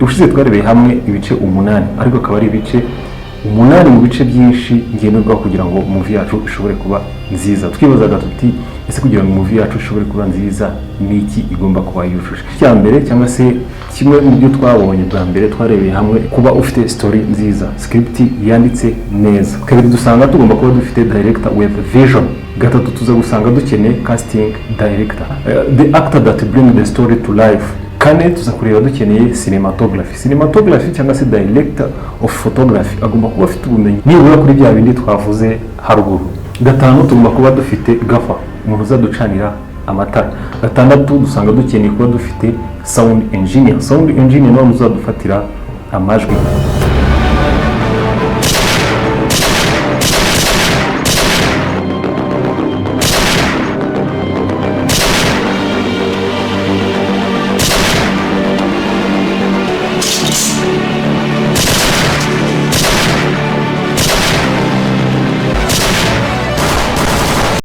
Ubushize twarebeye hamwe ibice 8 ariko akaba ari ibice 8 mu bice byinshi ngenerwa kugira ngo movie yacu ishobore kuba nziza. Twibazaga tuti ese kugira ngo movie yacu ishobore kuba nziza niki igomba kuba yujuje. Cya mbere cyangwa se kimwe mu byo twabonye bwa mbere twarebeye hamwe kuba ufite story nziza, script yanditse neza. Kabiri dusanga tugomba kuba dufite director with vision. Gatatu tuza gusanga dukeneye casting director, the actor that bring the story to life. Kane tuza kureba dukeneye cinematography cyangwa se director of photography agomba kuba afite ubumenyi nibura kuri bya bindi twavuze haruguru. Gatanu tugomba kuba dufite gafa, umuntu uzaducanira amatara. Gatandatu dusanga dukeneye kuba dufite sound engineer no uzadufatira amajwi.